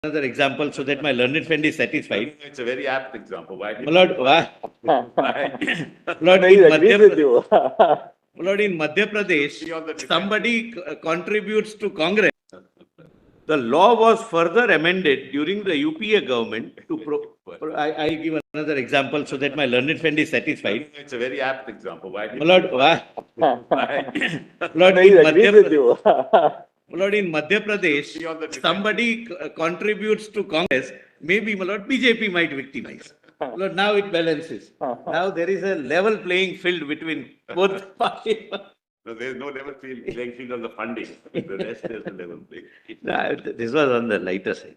Another example so that my learned friend is satisfied. It's a very apt example. Why? My Lord, why? Why? Lord, No, in he agrees with you. Lord, in Madhya Pradesh, Be on the defensive. somebody contributes to Congress. The law was further amended during the UPA government to I give another example so that my learned friend is satisfied. It's a very apt example. Why? My Lord, why? Why? Lord, No, he in agrees with you. Lord, in Madhya Pradesh, Be on the defensive. somebody contributes to Congress, maybe, my Lord, BJP might victimize. Lord, now it balances. Now there is a level playing field between both parties. No, there's no level playing field on the funding. The rest is the level playing field. No, this was on the lighter side.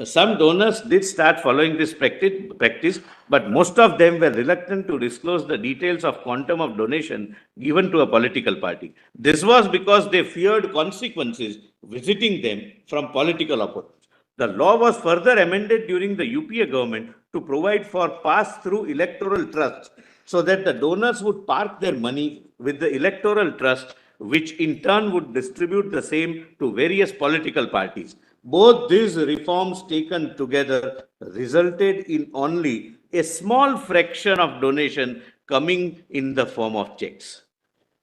Some donors did start following this practice, but most of them were reluctant to disclose the details of quantum of donation given to a political party. This was because they feared consequences visiting them from political opponents. The law was further amended during the UPA government to provide for pass-through electoral trusts so that the donors would park their money with the electoral trust, which in turn would distribute the same to various political parties. Both these reforms taken together resulted in only a small fraction of donation coming in the form of checks.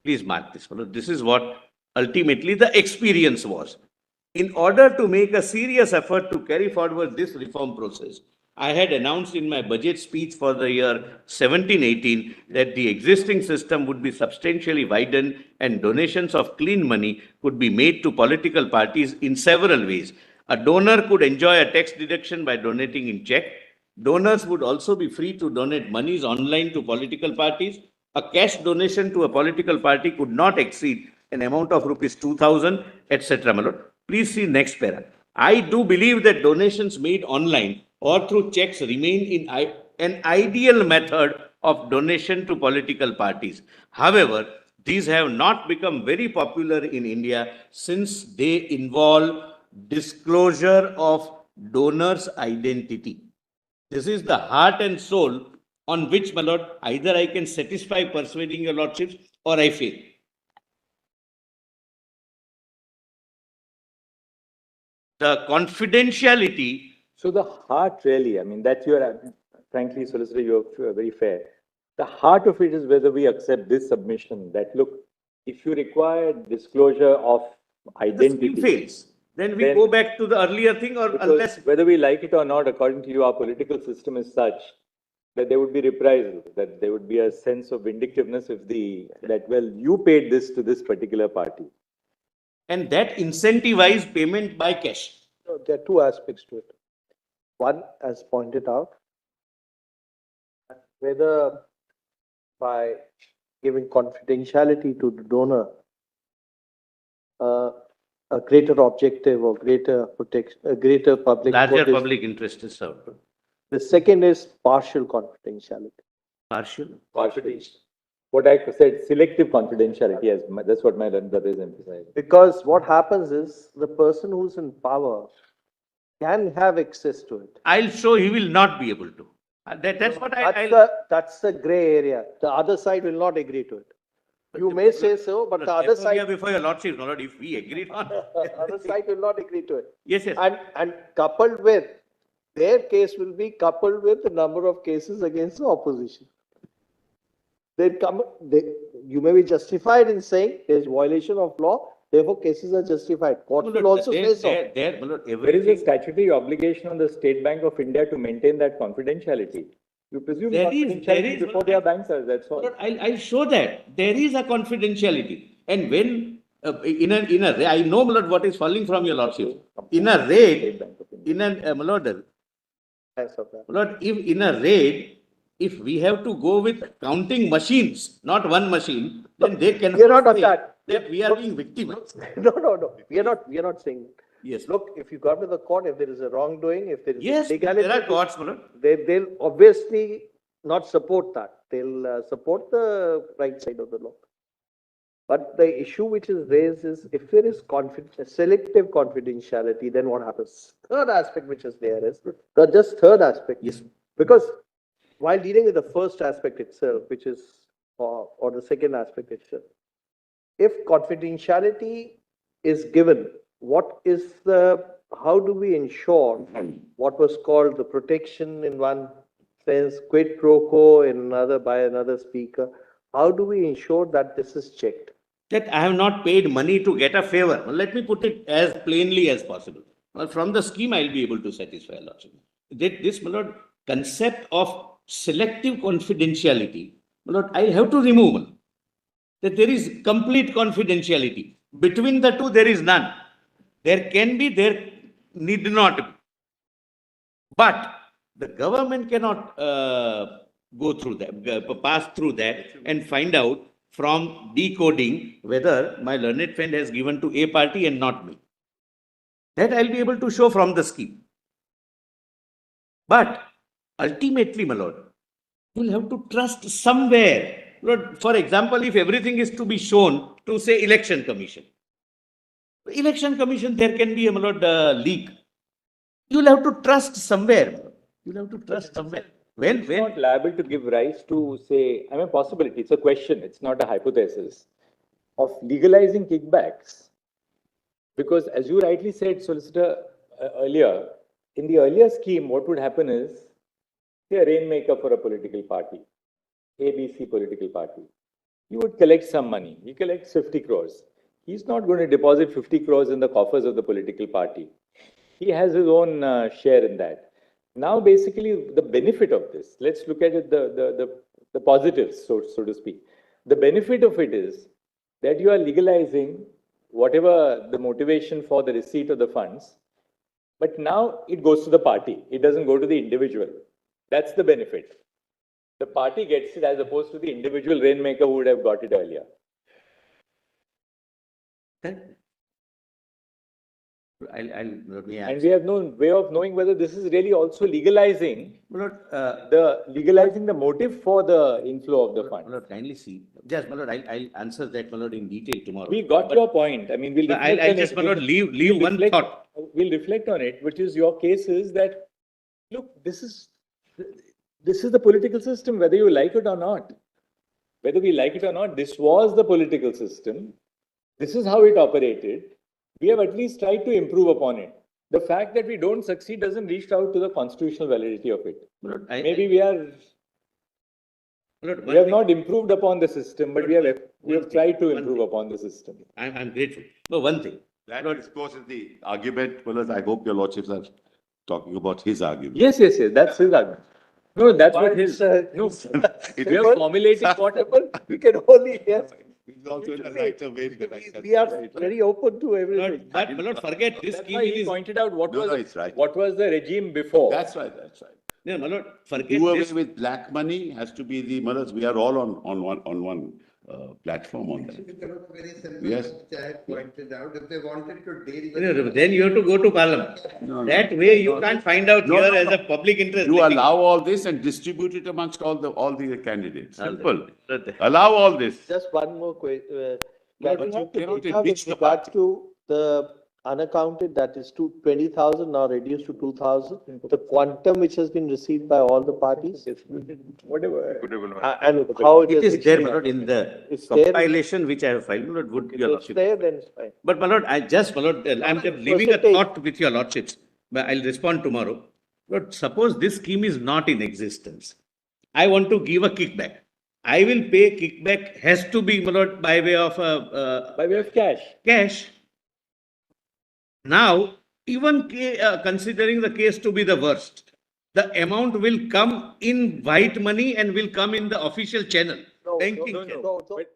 Please mark this. This is what ultimately the experience was. In order to make a serious effort to carry forward this reform process, I had announced in my budget speech for the year 17-18 that the existing system would be substantially widened and donations of clean money could be made to political parties in several ways. A donor could enjoy a tax deduction by donating in check. Donors would also be free to donate monies online to political parties. A cash donation to a political party could not exceed an amount of rupees 2,000, etc. Please see next para. I do believe that donations made online or through checks remain in an ideal method of donation to political parties. However, these have not become very popular in India since they involve disclosure of donor's identity. This is the heart and soul on which, my lord, either I can satisfy persuading your lordships or I fail. The confidentiality. So the heart really, I mean, that you are, frankly, Solicitor, you're very fair. The heart of it is whether we accept this submission that, look, if you require disclosure of identity. The scheme fails. Then we go back to the earlier thing, or unless. Whether we like it or not, according to you, our political system is such that there would be reprisal, that there would be a sense of vindictiveness if well, you paid this to this particular party. And that incentivized payment by cash. No, there are two aspects to it. One, as pointed out, whether by giving confidentiality to the donor, a greater objective or greater protection, a greater public. Larger public interest is served. The second is partial confidentiality. Partial? Confidential. What I said, selective confidentiality, yes, that's what my brother is emphasizing. Because what happens is the person who's in power can have access to it. I'll show he will not be able to. That's what that's the gray area. The other side will not agree to it. You may say so, but the other side. Before your lordship, my lord, if we agree on. The other side will not agree to it. Yes, yes. And coupled with, their case will be coupled with the number of cases against the opposition. You may be justified in saying there's violation of law, therefore cases are justified. Court will also say so. There is a statutory obligation on the State Bank of India to maintain that confidentiality. You presume confidentiality before their banks are, that's all. I'll show that. There is a confidentiality. And when, I know, my lord, what is falling from your lordship. In a raid, my lord, if in a raid, if we have to go with counting machines, not one machine, then they cannot We are not on that. We are being victimized. No. We are not saying. Yes. Look, if you come to the court, if there is a wrongdoing, if there is illegality, there are courts, my lord. They'll obviously not support that. They'll support the right side of the law. But the issue which is raised is if there is selective confidentiality, then what happens? Third aspect which is there is the just third aspect. Yes. Because while dealing with the first aspect itself, which is or the second aspect itself, if confidentiality is given, what is the, how do we ensure what was called the protection in one sense, quid pro quo in another by another speaker? How do we ensure that this is checked? That I have not paid money to get a favor. Well, let me put it as plainly as possible. Well, from the scheme, I'll be able to satisfy a lot. This, my lord, concept of selective confidentiality, my lord, I'll have to remove. My lord. That there is complete confidentiality. Between the two, there is none. There can be, there need not be. But the government cannot go through that, pass through that and find out from decoding whether my learned friend has given to a party and not me. That I'll be able to show from the scheme. But ultimately, my lord, you'll have to trust somewhere. Lord, for example, if everything is to be shown to say election commission, there can be a my lord, leak. You'll have to trust somewhere. You'll have to trust somewhere. It's not liable to give rise to, say, I mean, possibility. It's a question. It's not a hypothesis of legalizing kickbacks. Because as you rightly said, Solicitor, earlier, in the earlier scheme, what would happen is, say, a rainmaker for a political party, ABC political party. You would collect some money. He collects 50 crores. He's not going to deposit 50 crores in the coffers of the political party. He has his own share in that. Now, basically, the benefit of this, let's look at it, the positives, so to speak. The benefit of it is that you are legalizing whatever the motivation for the receipt of the funds, but now it goes to the party. It doesn't go to the individual. That's the benefit. The party gets it as opposed to the individual rainmaker who would have got it earlier. And we have no way of knowing whether this is really also legalizing legalizing the motive for the inflow of the funds. My lord, kindly see. Just, my lord, I'll answer that, my lord, in detail tomorrow. We got your point. I mean, I'll just, my lord, leave one thought. We'll reflect on it, which is your case is that, look, this is the political system, whether you like it or not. Whether we like it or not, this was the political system. This is how it operated. We have at least tried to improve upon it. The fact that we don't succeed doesn't reach out to the constitutional validity of it. Maybe we have not improved upon the system, but we have tried to improve upon the system. I'm grateful. But one thing. That exposes the argument, well, I hope your lordships are talking about his argument. Yes, that's his argument. No, that's what his. No, we are formulating whatever We can only hear. He's also in a lighter vein. We are very open to everything. But not forget this That's scheme why he is. pointed out what it's right. what was the regime before. That's right. No, my lord, forget Do away this. with black money has to be the, we are all on one platform on that. There was a very simple Yes. which I had pointed out, if they wanted to deal No, with. then you have to go to parliament. No, That way you can't find out No, here no, as no. a public interest. You litigation. allow all this and distribute it amongst all the candidates. Simple. Right. Allow all this. Just one more question. But Can we you have the cannot data enrich with the regard party. to the unaccounted, that is to 20,000, now reduced to 2,000, the quantum which has been received by all the parties? Whatever. And how it It is there, my achieved? lord, in the It's there. compilation which I have filed, my lord, would If your it's lordship. there, then it's fine. But my lord, my lord, I'm just leaving a Percentage. thought with your lordships, but I'll respond tomorrow. But suppose this scheme is not in existence. I want to give a kickback. I will pay kickback, has to be, my lord, by way of By way of cash. cash. Now, even considering the case to be the worst, the amount will come in white money and will come in the official channel. No, Banking no, channel. no, no. But